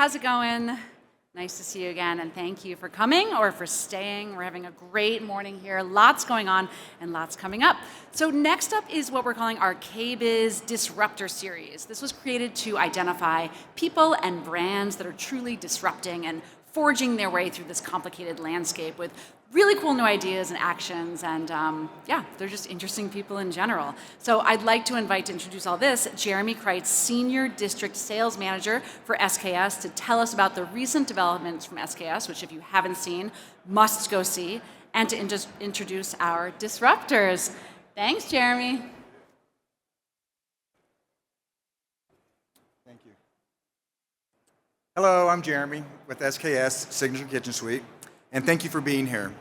how's it going? Nice to see you again, and thank you for coming or for staying. We're having a great morning here. Lots going on and lots coming up. So next up is what we're calling our KBIS Disruptor Series. This was created to identify people and brands that are truly disrupting and forging their way through this complicated landscape with really cool new ideas and actions, and yeah, they're just interesting people in general. So I'd like to introduce all this, Jeremy Kreitz, Senior District Sales Manager for SKS, to tell us about the recent developments from SKS, which if you haven't seen, must go see, and to introduce our disruptors. Thanks, Jeremy. Thank you. Hello, I'm Jeremy with SKS Signature Kitchen Suite, and thank you for being here.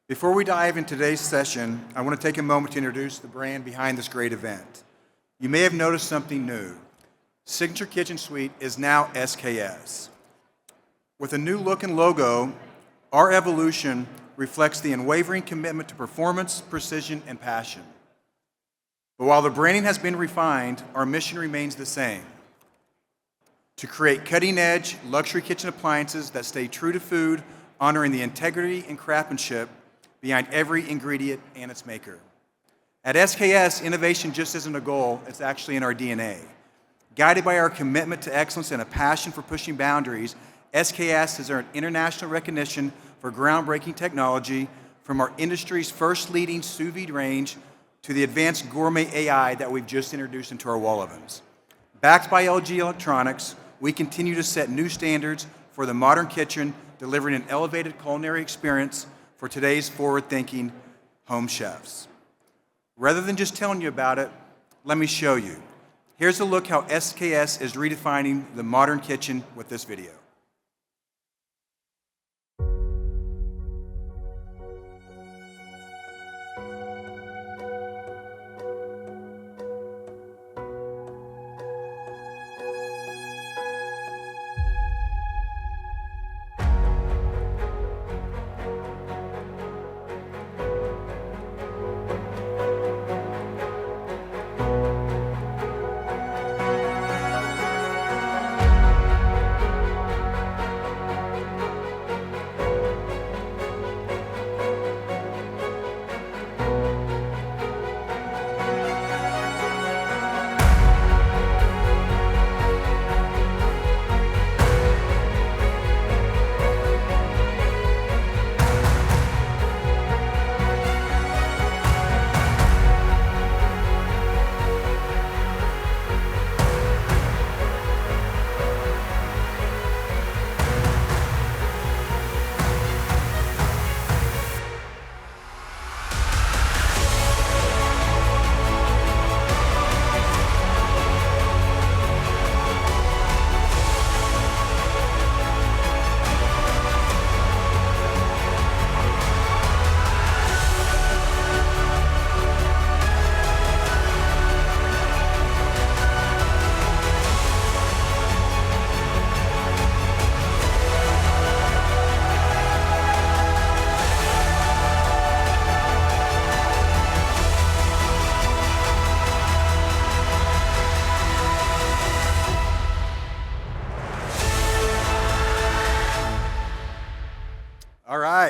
Before we dive into today's session, I want to take a moment to introduce the brand behind this great event. You may have noticed something new. Signature Kitchen Suite is now SKS. With a new look and logo, our evolution reflects the unwavering commitment to performance, precision, and passion. But while the branding has been refined, our mission remains the same: to create cutting-edge luxury kitchen appliances that stay true to food, honoring the integrity and craftsmanship behind every ingredient and its maker. At SKS, innovation just isn't a goal, it's actually in our DNA. Guided by our commitment to excellence and a passion for pushing boundaries, SKS has earned international recognition for groundbreaking technology, from our industry's first leading sous vide range to the advanced gourmet AI that we've just introduced into our wall ovens. Backed by LG Electronics, we continue to set new standards for the modern kitchen, delivering an elevated culinary experience for today's forward-thinking home chefs. Rather than just telling you about it, let me show you. Here's a look how SKS is redefining the modern kitchen with this video.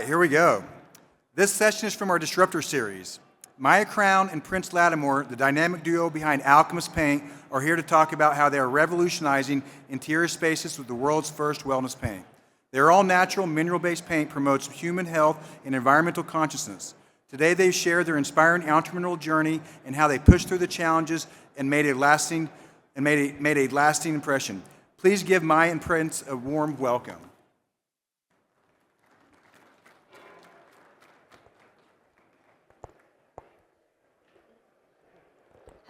Here we go. This session is from our Disruptor Series. Crowne and Price Latimer, the dynamic duo behind Alkemis Paint, are here to talk about how they are revolutionizing interior spaces with the world's first wellness paint. Their all-natural, mineral-based paint promotes human health and environmental consciousness. Today, they share their inspiring entrepreneurial journey and how they pushed through the challenges and made a lasting impression. Please give Maya and Prince a warm welcome.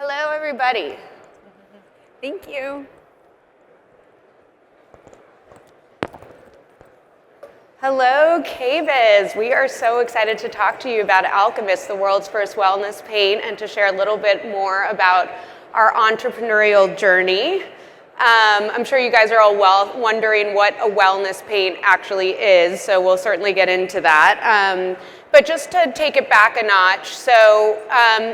Hello, everybody. Thank you. Hello, KBIS. We are so excited to talk to you about Alkemis, the world's first wellness paint, and to share a little bit more about our entrepreneurial journey. I'm sure you guys are all wondering what a wellness paint actually is, so we'll certainly get into that. But just to take it back a notch, so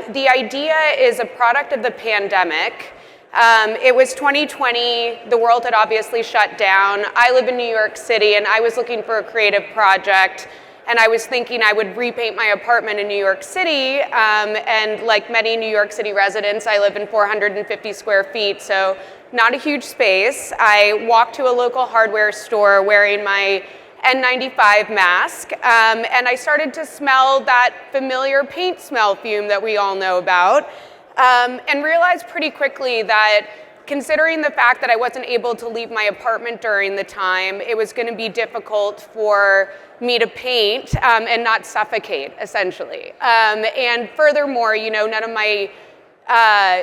the idea is a product of the pandemic. It was 2020. The world had obviously shut down. I live in New York City, and I was looking for a creative project. And I was thinking I would repaint my apartment in New York City. And like many New York City residents, I live in 450 square feet, so not a huge space. I walked to a local hardware store wearing my N95 mask, and I started to smell that familiar paint smell fume that we all know about, and realized pretty quickly that considering the fact that I wasn't able to leave my apartment during the time, it was going to be difficult for me to paint and not suffocate, essentially. And furthermore, none of my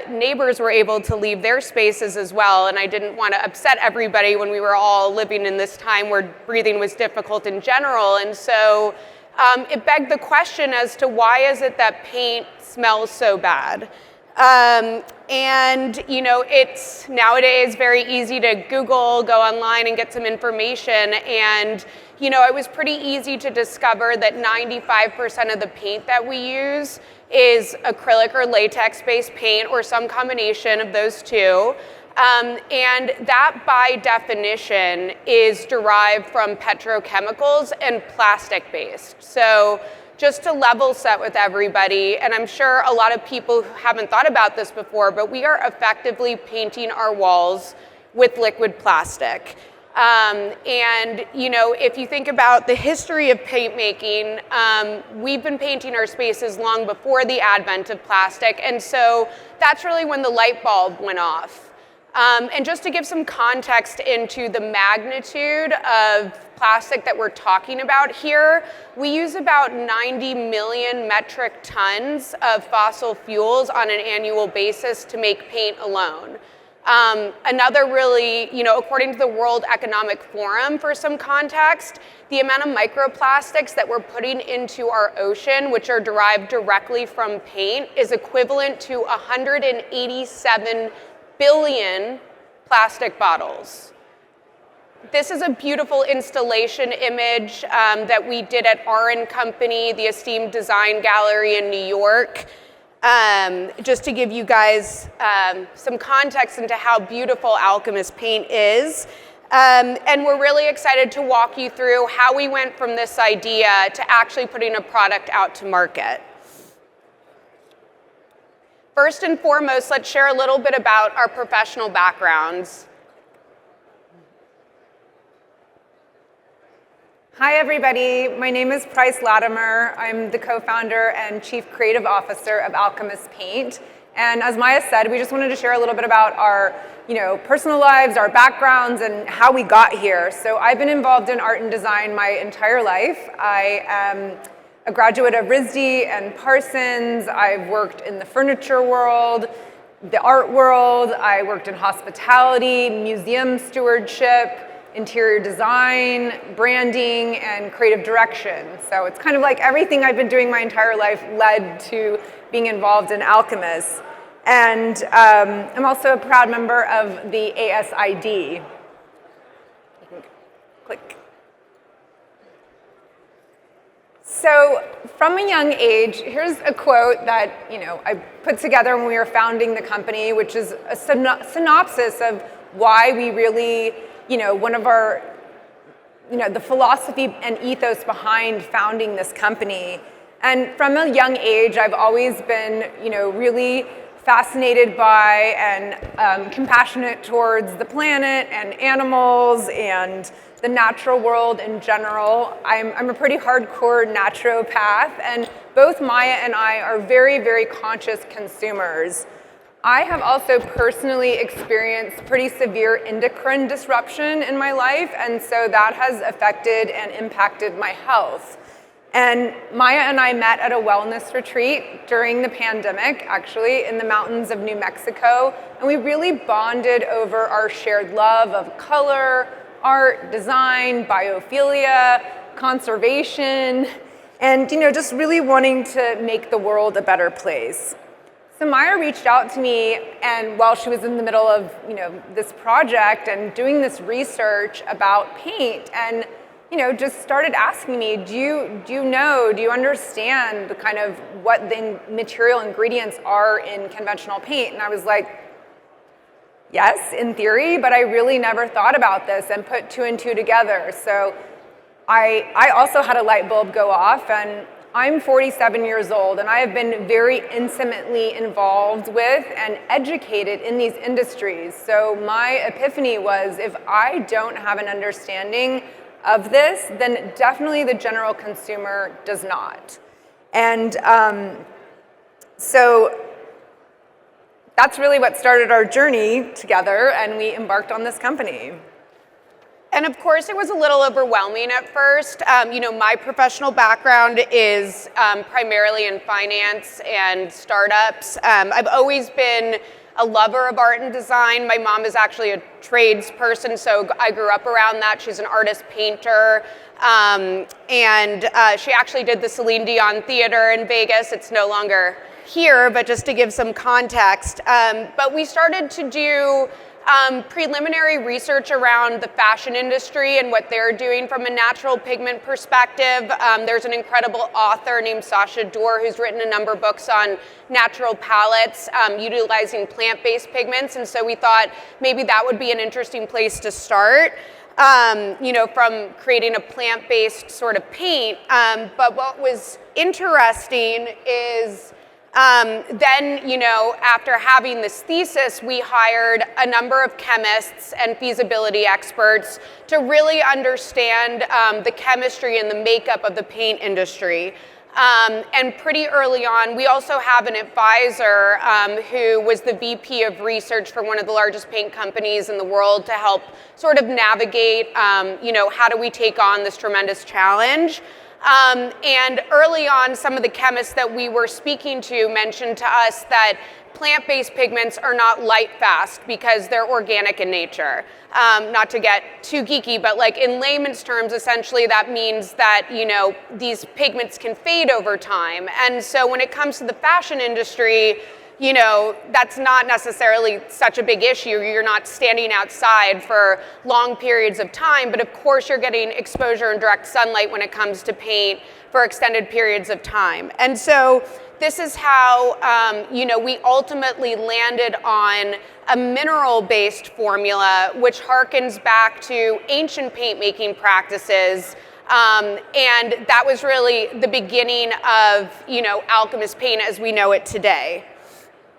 neighbors were able to leave their spaces as well, and I didn't want to upset everybody when we were all living in this time where breathing was difficult in general. And so it begged the question as to why is it that paint smells so bad? And it's nowadays very easy to Google, go online and get some information, and it was pretty easy to discover that 95% of the paint that we use is acrylic or latex-based paint or some combination of those two. And that, by definition, is derived from petrochemicals and plastic-based. So just to level set with everybody, and I'm sure a lot of people who haven't thought about this before, but we are effectively painting our walls with liquid plastic. And if you think about the history of paint making, we've been painting our spaces long before the advent of plastic, and so that's really when the light bulb went off. And just to give some context into the magnitude of plastic that we're talking about here, we use about 90 million metric tons of fossil fuels on an annual basis to make paint alone. Another really, according to the World Economic Forum, for some context, the amount of microplastics that we're putting into our ocean, which are derived directly from paint, is equivalent to 187 billion plastic bottles. This is a beautiful installation image that we did at R & Company, the esteemed design gallery in New York. Just to give you guys some context into how beautiful Alkemis Paint is. And we're really excited to walk you through how we went from this idea to actually putting a product out to market. First and foremost, let's share a little bit about our professional backgrounds. Hi, everybody. My name is Price Latimer. I'm the co-founder and chief creative officer of Alkemis Paint. And as Maya said, we just wanted to share a little bit about our personal lives, our backgrounds, and how we got here. So I've been involved in art and design my entire life. I am a graduate of RISD and Parsons. I've worked in the furniture world, the art world. I worked in hospitality, museum stewardship, interior design, branding, and creative direction. So it's kind of like everything I've been doing my entire life led to being involved in Alkemis. And I'm also a proud member of the ASID. You can click. So from a young age, here's a quote that I put together when we were founding the company, which is a synopsis of why we really, one of our, the philosophy and ethos behind founding this company. And from a young age, I've always been, really fascinated by and compassionate towards the planet and animals and the natural world in general. I'm a pretty hardcore naturopath, and both Maya and I are very, very conscious consumers. I have also personally experienced pretty severe endocrine disruption in my life, and so that has affected and impacted my health. And Maya and I met at a wellness retreat during the pandemic, actually, in the mountains of New Mexico, and we really bonded over our shared love of color, art, design, biophilia, conservation, and just really wanting to make the world a better place. So Maya reached out to me, and while she was in the middle of this project and doing this research about paint, and just started asking me, do you understand the kind of what the material ingredients are in conventional paint? And I was like, yes, in theory, but I really never thought about this and put two and two together. So I also had a light bulb go off, and I'm 47 years old, and I have been very intimately involved with and educated in these industries. So my epiphany was, if I don't have an understanding of this, then definitely the general consumer does not. And so that's really what started our journey together, and we embarked on this company. And of course, it was a little overwhelming at first. My professional background is primarily in finance and startups. I've always been a lover of art and design. My mom is actually a tradesperson, so I grew up around that. She's an artist painter. And she actually did the Celine Dion Theater in Vegas. It's no longer here, but just to give some context. But we started to do preliminary research around the fashion industry and what they're doing from a natural pigment perspective. There's an incredible author named Sasha Dorr who's written a number of books on natural palettes utilizing plant-based pigments, and so we thought maybe that would be an interesting place to start. From creating a plant-based sort of paint. But what was interesting is then, after having this thesis, we hired a number of chemists and feasibility experts to really understand the chemistry and the makeup of the paint industry. And pretty early on, we also have an advisor who was the VP of research for one of the largest paint companies in the world to help sort of navigate, how do we take on this tremendous challenge. And early on, some of the chemists that we were speaking to mentioned to us that plant-based pigments are not light fast because they're organic in nature. Not to get too geeky, but like in layman's terms, essentially that means that, these pigments can fade over time. And so when it comes to the fashion industry, that's not necessarily such a big issue. You're not standing outside for long periods of time, but of course you're getting exposure and direct sunlight when it comes to paint for extended periods of time. And so this is how, we ultimately landed on a mineral-based formula, which harkens back to ancient paint making practices. And that was really the beginning of, Alkemis Paint as we know it today.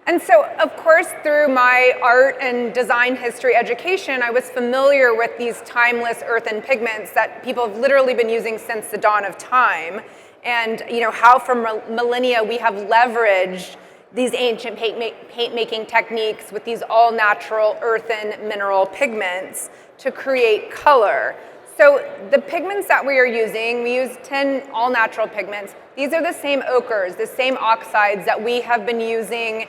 And so, of course, through my art and design history education, I was familiar with these timeless earthen pigments that people have literally been using since the dawn of time. And how for millennia we have leveraged these ancient paint-making techniques with these all-natural earthen mineral pigments to create color. So the pigments that we are using, we use 10 all-natural pigments. These are the same ochres, the same oxides that we have been using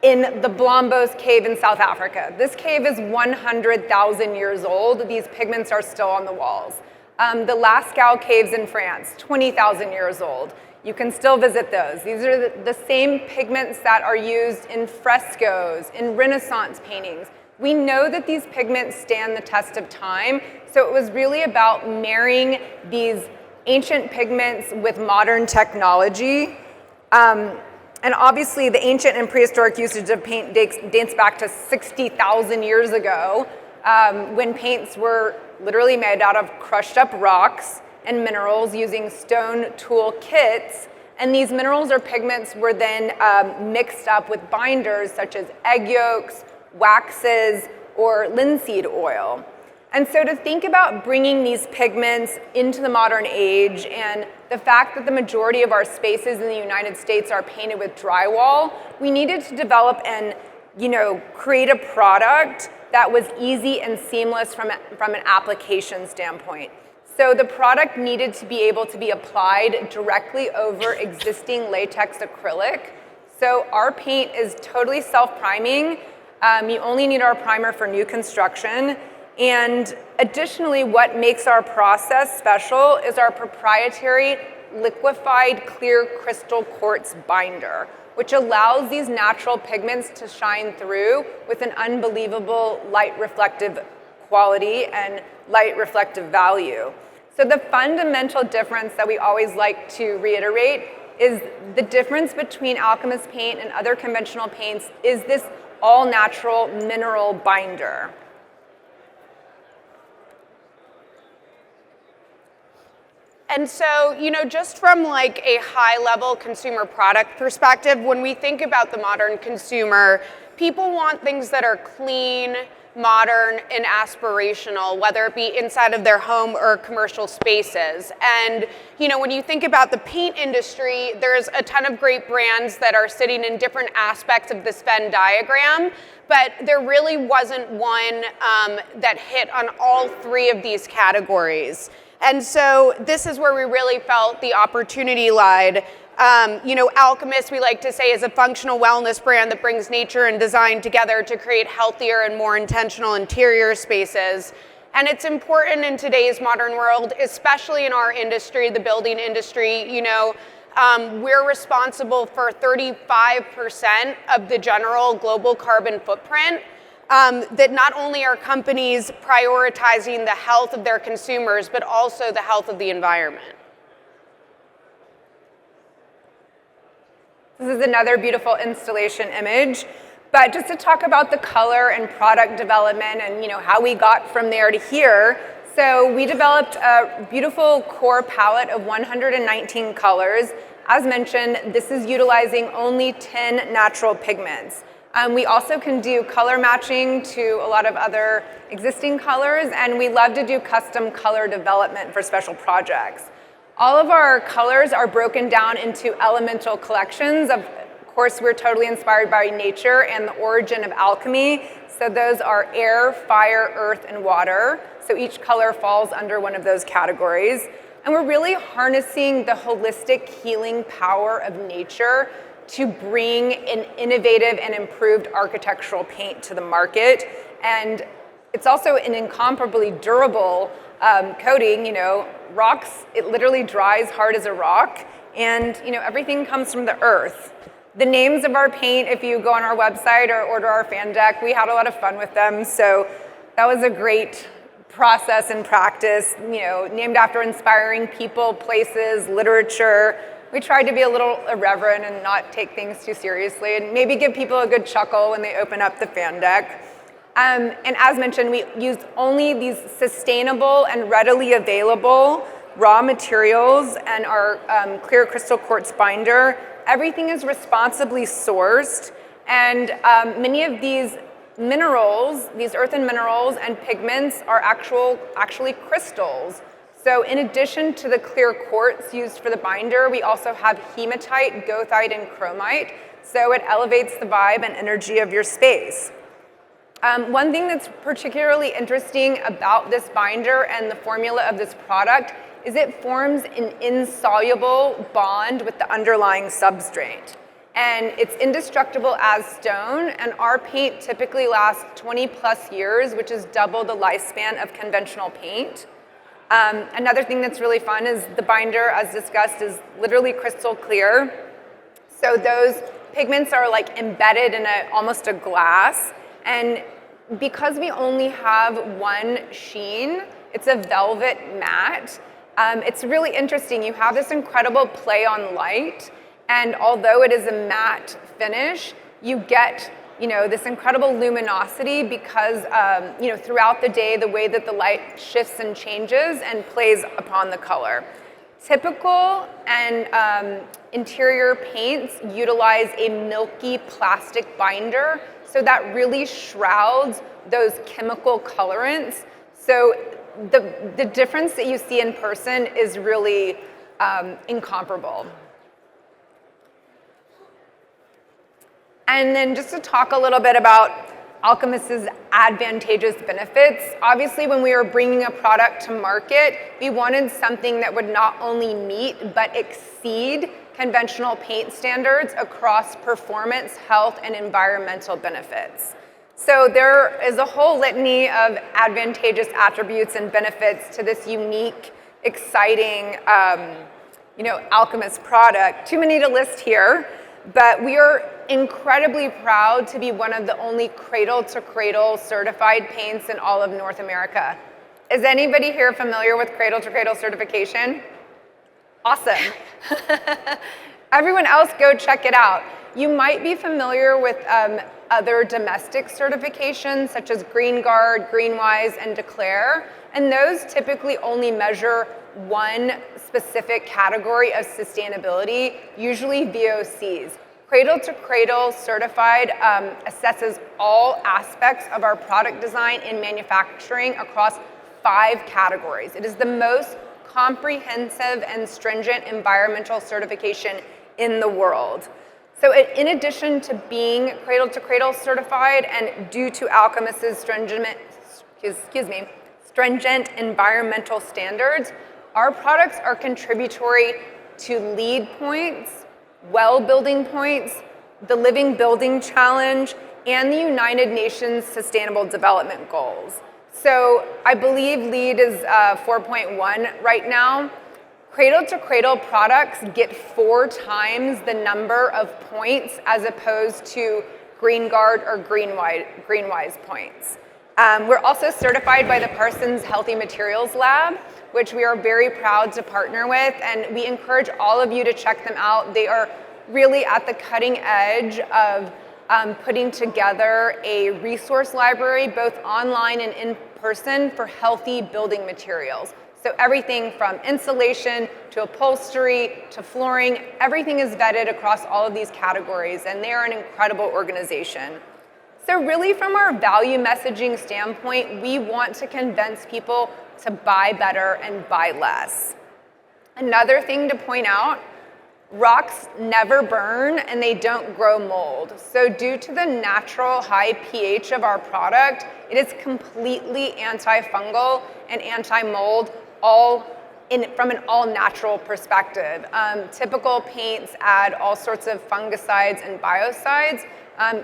in the Blombos cave in South Africa. This cave is 100,000 years old. These pigments are still on the walls. The Lascaux caves in France, 20,000 years old. You can still visit those. These are the same pigments that are used in frescoes, in Renaissance paintings. We know that these pigments stand the test of time, so it was really about marrying these ancient pigments with modern technology. And obviously, the ancient and prehistoric usage of paint dates back to 60,000 years ago, when paints were literally made out of crushed up rocks and minerals using stone tool kits. And these minerals or pigments were then mixed up with binders such as egg yolks, waxes, or linseed oil. And so to think about bringing these pigments into the modern age, and the fact that the majority of our spaces in the United States are painted with drywall, we needed to develop and create a product that was easy and seamless from an application standpoint. So the product needed to be able to be applied directly over existing latex acrylic. So our paint is totally self-priming. You only need our primer for new construction. And additionally, what makes our process special is our proprietary liquefied clear crystal quartz binder, which allows these natural pigments to shine through with an unbelievable light reflective quality and light reflective value. So the fundamental difference that we always like to reiterate is the difference between Alkemis Paint and other conventional paints is this all-natural mineral binder. And so, just from like a high-level consumer product perspective, when we think about the modern consumer, people want things that are clean, modern, and aspirational, whether it be inside of their home or commercial spaces. And, when you think about the paint industry, there's a ton of great brands that are sitting in different aspects of this Venn diagram, but there really wasn't one that hit on all three of these categories. And so this is where we really felt the opportunity lied. Alkemis, we like to say, is a functional wellness brand that brings nature and design together to create healthier and more intentional interior spaces. And it's important in today's modern world, especially in our industry, the building industry. We're responsible for 35% of the general global carbon footprint. That not only are companies prioritizing the health of their consumers, but also the health of the environment. This is another beautiful installation image, but just to talk about the color and product development and how we got from there to here. So we developed a beautiful core palette of 119 colors. As mentioned, this is utilizing only 10 natural pigments. We also can do color matching to a lot of other existing colors, and we love to do custom color development for special projects. All of our colors are broken down into elemental collections. Of course, we're totally inspired by nature and the origin of alchemy. So those are air, fire, earth, and water. So each color falls under one of those categories. And we're really harnessing the holistic healing power of nature to bring an innovative and improved architectural paint to the market. And it's also an incomparably durable coating. Rocks, it literally dries hard as a rock, and everything comes from the earth. The names of our paint, if you go on our website or order our fan deck, we had a lot of fun with them, so that was a great process and practice, named after inspiring people, places, literature. We tried to be a little irreverent and not take things too seriously and maybe give people a good chuckle when they open up the fan deck. And as mentioned, we used only these sustainable and readily available raw materials and our clear crystal quartz binder. Everything is responsibly sourced, and many of these minerals, these earthen minerals and pigments are actually crystals. So in addition to the clear quartz used for the binder, we also have hematite, goethite, and chromite. So it elevates the vibe and energy of your space. One thing that's particularly interesting about this binder and the formula of this product is it forms an insoluble bond with the underlying substrate. And it's indestructible as stone, and our paint typically lasts 20 plus years, which is double the lifespan of conventional paint. Another thing that's really fun is the binder, as discussed, is literally crystal clear. So those pigments are like embedded in almost a glass. And because we only have one sheen, it's a velvet matte. It's really interesting. You have this incredible play on light. And although it is a matte finish, you get this incredible luminosity because throughout the day, the way that the light shifts and changes and plays upon the color. Typical and interior paints utilize a milky plastic binder, so that really shrouds those chemical colorants. So the difference that you see in person is really incomparable. And then just to talk a little bit about Alkemis's advantageous benefits. Obviously, when we were bringing a product to market, we wanted something that would not only meet but exceed conventional paint standards across performance, health, and environmental benefits. So there is a whole litany of advantageous attributes and benefits to this unique, exciting, Alkemis product. Too many to list here, but we are incredibly proud to be one of the only cradle-to-cradle certified paints in all of North America. Is anybody here familiar with cradle-to-cradle certification? Awesome. Everyone else, go check it out. You might be familiar with other domestic certifications such as GreenGuard, GreenWise, and Declare, and those typically only measure one specific category of sustainability, usually VOCs. Cradle to Cradle Certified assesses all aspects of our product design and manufacturing across 5 categories. It is the most comprehensive and stringent environmental certification in the world. So in addition to being Cradle to Cradle certified and due to Alkemis's stringent environmental standards, our products are contributory to LEED points, well building points, the Living Building Challenge, and the United Nations Sustainable Development Goals. So I believe LEED is 4.1 right now. Cradle to Cradle products get 4 times the number of points as opposed to GreenGuard or GreenWise points. We're also certified by the Parsons Healthy Materials Lab, which we are very proud to partner with, and we encourage all of you to check them out. They are really at the cutting edge of putting together a resource library, both online and in person, for healthy building materials. So everything from insulation to upholstery to flooring, everything is vetted across all of these categories, and they are an incredible organization. So really, from our value messaging standpoint, we want to convince people to buy better and buy less. Another thing to point out, rocks never burn and they don't grow mold. So due to the natural high pH of our product, it is completely antifungal and anti-mold from an all-natural perspective. Typical paints add all sorts of fungicides and biocides.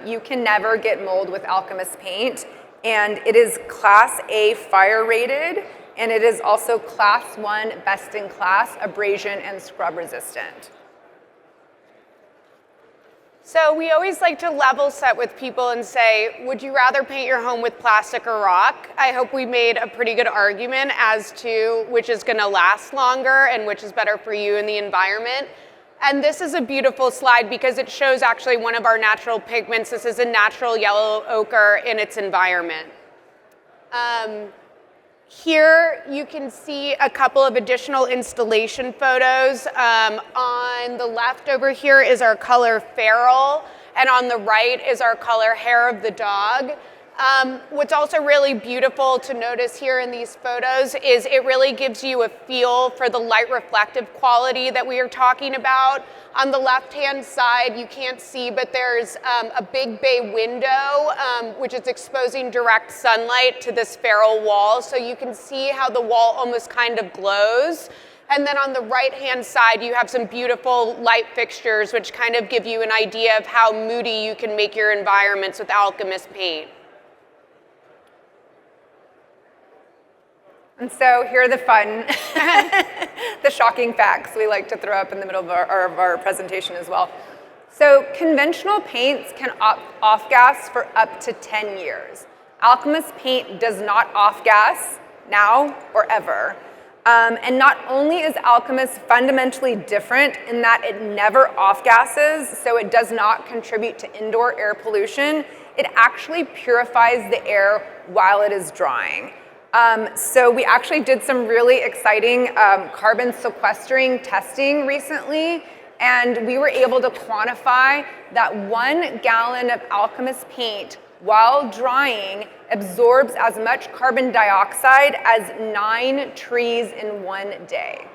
You can never get mold with Alkemis paint, and it is Class A fire rated, and it is also Class 1 best in class abrasion and scrub resistant. So we always like to level set with people and say, would you rather paint your home with plastic or rock? I hope we made a pretty good argument as to which is going to last longer and which is better for you and the environment. And this is a beautiful slide because it shows actually one of our natural pigments. This is a natural yellow ochre in its environment. Here you can see a couple of additional installation photos. On the left over here is our color Feral, and on the right is our color Hair of the Dog. What's also really beautiful to notice here in these photos is it really gives you a feel for the light reflective quality that we are talking about. On the left-hand side, you can't see, but there's a big bay window, which is exposing direct sunlight to this Feral wall. So you can see how the wall almost kind of glows. And then on the right-hand side, you have some beautiful light fixtures, which kind of give you an idea of how moody you can make your environments with Alkemis paint. And so here are the fun, the shocking facts we like to throw up in the middle of our presentation as well. So conventional paints can off-gas for up to 10 years. Alkemis paint does not off-gas now or ever. And not only is Alkemis fundamentally different in that it never off-gases, so it does not contribute to indoor air pollution, it actually purifies the air while it is drying. So we actually did some really exciting carbon sequestering testing recently, and we were able to quantify that 1 gallon of Alkemis paint while drying absorbs as much carbon dioxide as 9 trees in 1 day.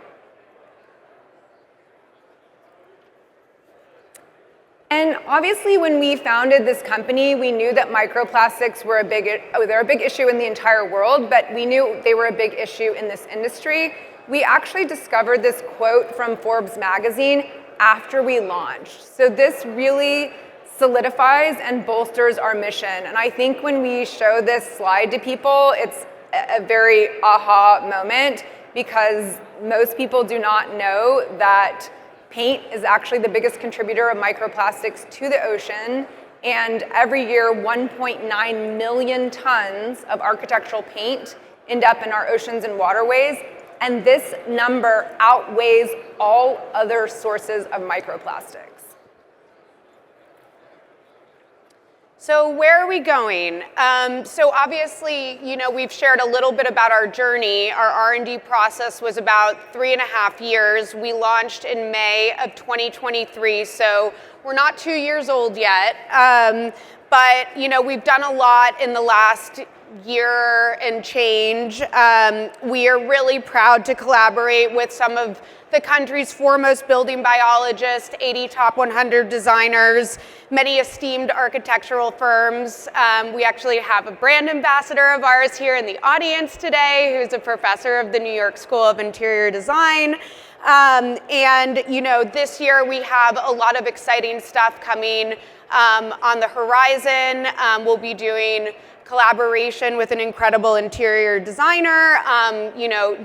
And obviously, when we founded this company, we knew that microplastics were they're a big issue in the entire world, but we knew they were a big issue in this industry. We actually discovered this quote from Forbes magazine after we launched. So this really solidifies and bolsters our mission. And I think when we show this slide to people, it's a very aha moment, because most people do not know that paint is actually the biggest contributor of microplastics to the ocean, and every year 1.9 million tons of architectural paint end up in our oceans and waterways, and this number outweighs all other sources of microplastics. So where are we going? So obviously, we've shared a little bit about our journey. Our R&D process was about 3.5 years. We launched in May of 2023, so we're not 2 years old yet. But we've done a lot in the last year and change. We are really proud to collaborate with some of the country's foremost building biologists, 80 top 100 designers, many esteemed architectural firms. We actually have a brand ambassador of ours here in the audience today, who's a professor of the New York School of Interior Design. And this year we have a lot of exciting stuff coming on the horizon. We'll be doing collaboration with an incredible interior designer,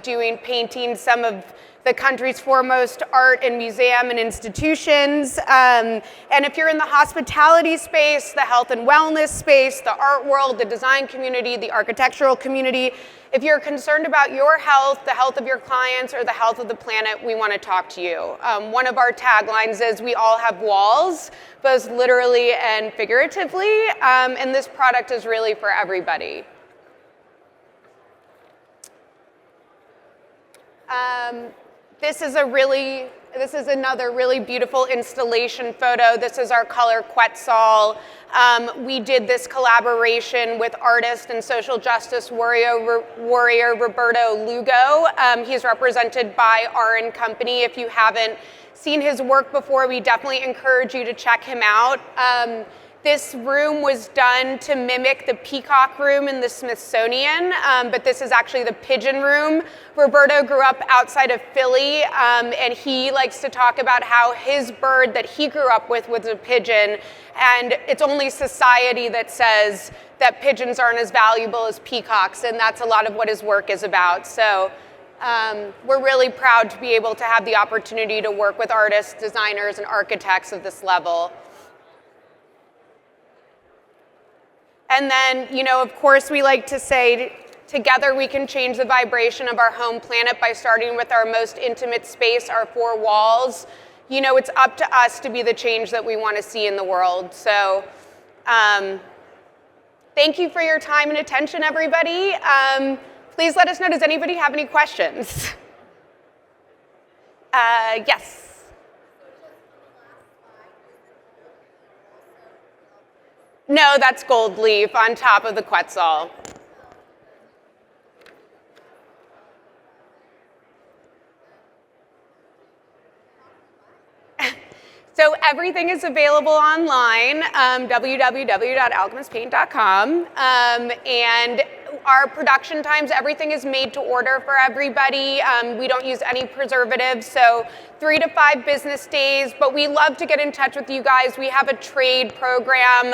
doing painting some of the country's foremost art and museum and institutions. And if you're in the hospitality space, the health and wellness space, the art world, the design community, the architectural community, if you're concerned about your health, the health of your clients, or the health of the planet, we want to talk to you. One of our taglines is, we all have walls, both literally and figuratively, and this product is really for everybody. This is another really beautiful installation photo. This is our color Quetzal. We did this collaboration with artist and social justice warrior Roberto Lugo. He's represented by R & Company. If you haven't seen his work before, we definitely encourage you to check him out. This room was done to mimic the peacock room in the Smithsonian, but this is actually the pigeon room. Roberto grew up outside of Philly, and he likes to talk about how his bird that he grew up with was a pigeon, and it's only society that says that pigeons aren't as valuable as peacocks, and that's a lot of what his work is about. So we're really proud to be able to have the opportunity to work with artists, designers, and architects of this level. And then, of course, we like to say, together we can change the vibration of our home planet by starting with our most intimate space, our four walls. It's up to us to be the change that we want to see in the world. So thank you for your time and attention, everybody. Please let us know, does anybody have any questions? Yes. No, that's gold leaf on top of the Quetzal. So everything is available online, www.alkemispaint.com. And our production times, everything is made to order for everybody. We don't use any preservatives, so 3 to 5 business days, but we love to get in touch with you guys. We have a trade program.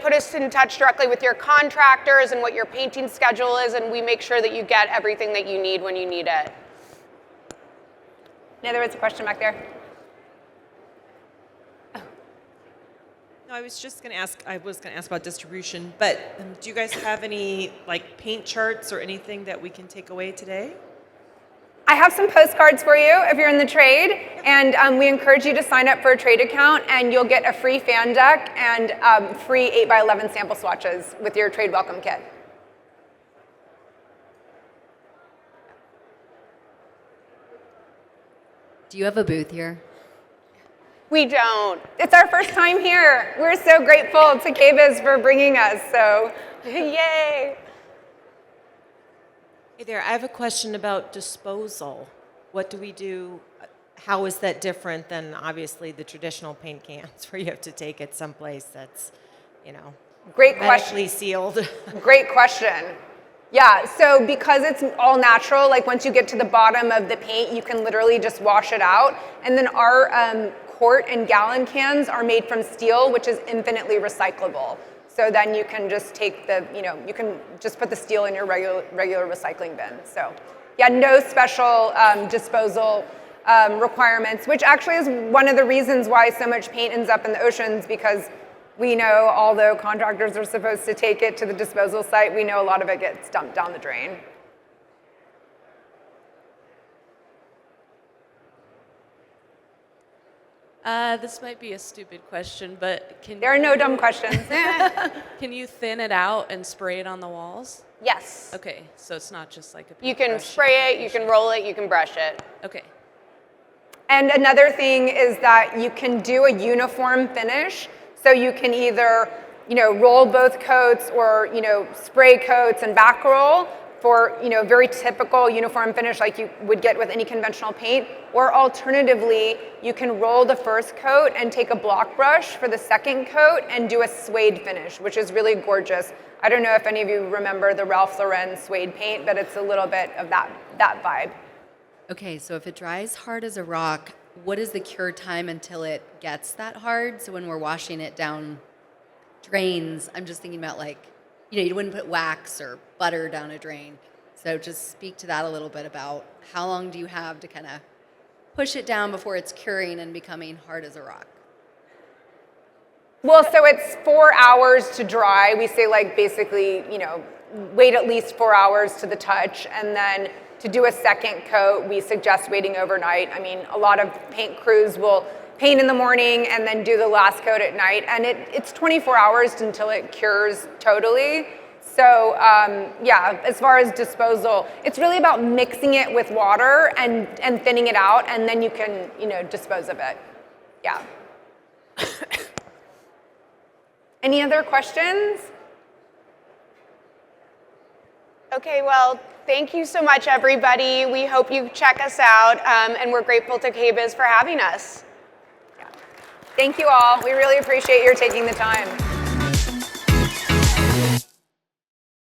Put us in touch directly with your contractors and what your painting schedule is, and we make sure that you get everything that you need when you need it. Yeah, there was a question back there. No, I was going to ask about distribution, but do you guys have any paint charts or anything that we can take away today? I have some postcards for you if you're in the trade, and we encourage you to sign up for a trade account, and you'll get a free fan deck and free 8x11 sample swatches with your trade welcome kit. Do you have a booth here? We don't. It's our first time here. We're so grateful to KBIS for bringing us, so yay. Hey there, I have a question about disposal. What do we do? How is that different than obviously the traditional paint cans where you have to take it someplace that's, Great medically question. sealed? Great question. Yeah, so because it's all natural, once you get to the bottom of the paint, you can literally just wash it out. And then our quart and gallon cans are made from steel, which is infinitely recyclable. So then you can just take you can just put the steel in your regular recycling bin. So yeah, no special disposal requirements, which actually is one of the reasons why so much paint ends up in the oceans, because we know, although contractors are supposed to take it to the disposal site, we know a lot of it gets dumped down the drain. This might be a stupid question, but There are no dumb questions. can you thin it out and spray it on the walls? Yes. Okay, so it's not just like a You can paintbrush spray it, you application. can roll it, you can brush it. Okay. And another thing is that you can do a uniform finish. So you can either, roll both coats or, spray coats and back roll for, very typical uniform finish like you would get with any conventional paint. Or alternatively, you can roll the first coat and take a block brush for the second coat and do a suede finish, which is really gorgeous. I don't know if any of you remember the Ralph Lauren suede paint, but it's a little bit of that vibe. Okay, so if it dries hard as a rock, what is the cure time until it gets that hard? So when we're washing it down drains, I'm just thinking about you wouldn't put wax or butter down a drain. So just speak to that a little bit about how long do you have to kind of push it down before it's curing and becoming hard as a rock? Well, so it's 4 hours to dry. We say basically, wait at least 4 hours to the touch. And then to do a second coat, we suggest waiting overnight. I mean, a lot of paint crews will paint in the morning and then do the last coat at night. And it's 24 hours until it cures totally. So as far as disposal, it's really about mixing it with water and thinning it out, and then you can, dispose of it. Yeah. Any other questions? Okay, well, thank you so much, everybody. We hope you check us out, and we're grateful to KBIS for having us. Thank you all. We really appreciate your taking the time.